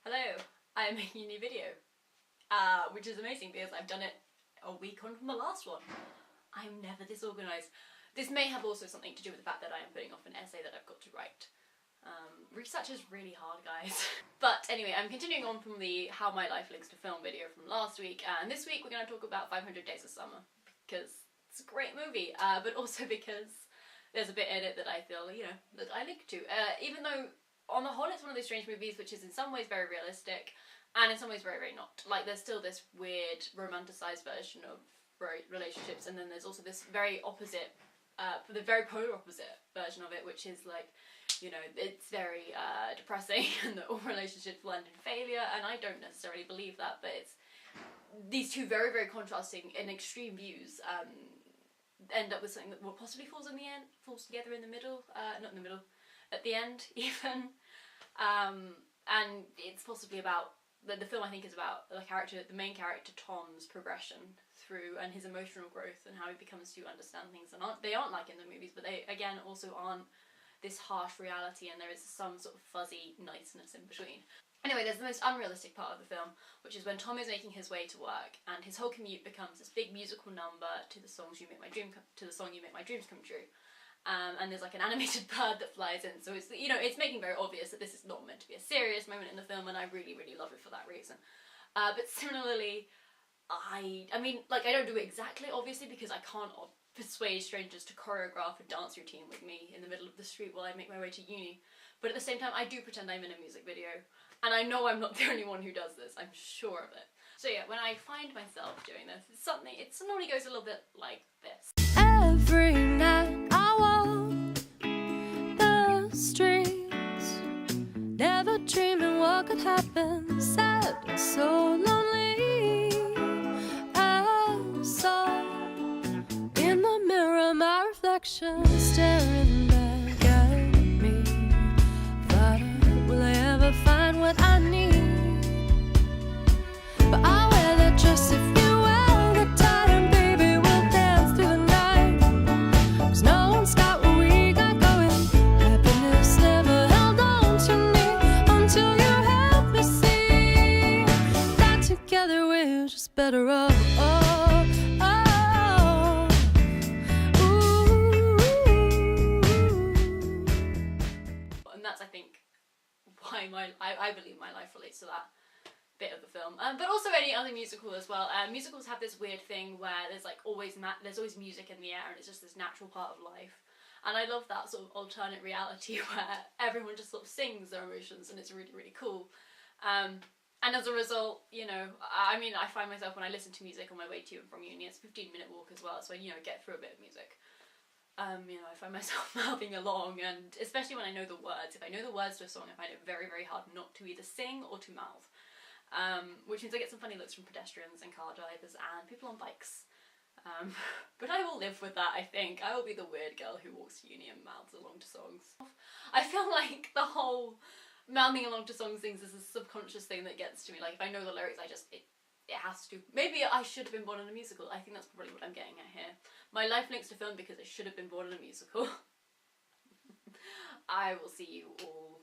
Hello, I'm making a new video, which is amazing because I've done it a week on from the last one. I'm never this organised. This may have also something to do with the fact that I am putting off an essay that I've got to write. Research is really hard, guys. But anyway, I'm continuing on from the How My Life Links to Film video from last week, and this week we're going to talk about 500 Days of Summer, because it's a great movie, but also because there's a bit in it that I feel, that I link to. Even though, on the whole, it's one of those strange movies which is in some ways very realistic, and in some ways very, very not. Like, there's still this weird, romanticised version of relationships, and then there's also this very opposite, the very polar opposite version of it, which is like, it's very depressing and that all relationships will end in failure, and I don't necessarily believe that, but it's these two very, very contrasting and extreme views end up with something that possibly falls together in the middle, not in the middle, at the end even, and it's possibly about, the film I think is about the main character Tom's progression through and his emotional growth and how he becomes to understand things that they aren't like in the movies, but they again also aren't this harsh reality, and there is some sort of fuzzy niceness in between. Anyway, there's the most unrealistic part of the film, which is when Tom is making his way to work, and his whole commute becomes this big musical number to the song "You Make My Dreams Come True," and there's like an animated bird that flies in. So it's it's making very obvious that this is not meant to be a serious moment in the film, and I really, really love it for that reason. But similarly, I don't do it exactly, obviously, because I can't persuade strangers to choreograph a dance routine with me in the middle of the street while I make my way to uni. But at the same time, I do pretend I'm in a music video, and I know I'm not the only one who does this, I'm sure of it. So yeah, when I find myself doing this, it normally goes a little bit like this. Every night I walk the streets, never dreaming what could happen, sad and so lonely. I saw in the mirror my reflection staring back at me. Thought, will I ever find what I need? But I wear that dress if you wear the tie, and baby we'll dance through the night. 'Cause no one's got what we got going. Happiness never held on to me until you helped me see that together we're just better off. I think why I believe my life relates to that bit of the film, but also any other musical as well. Musicals have this weird thing where there's always music in the air, and it's just this natural part of life, and I love that sort of alternate reality where everyone just sort of sings their emotions, and it's really, really cool. And as a result, I find myself when I listen to music on my way to and from uni, it's a 15-minute walk as well, so I get through a bit of music. I find myself mouthing along, and especially when I know the words. If I know the words to a song, I find it very, very hard not to either sing or to mouth. Which means I get some funny looks from pedestrians and car drivers and people on bikes. But I will live with that, I think. I will be the weird girl who walks to uni and mouths along to songs. I feel like the whole mouthing along to songs things is a subconscious thing that gets to me. Like, if I know the lyrics, it has to. Maybe I should have been born in a musical. I think that's probably what I'm getting at here. My life links to film because I should have been born in a musical. I will see you all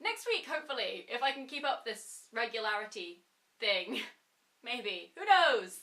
next week, hopefully, if I can keep up this regularity thing. Maybe. Who knows?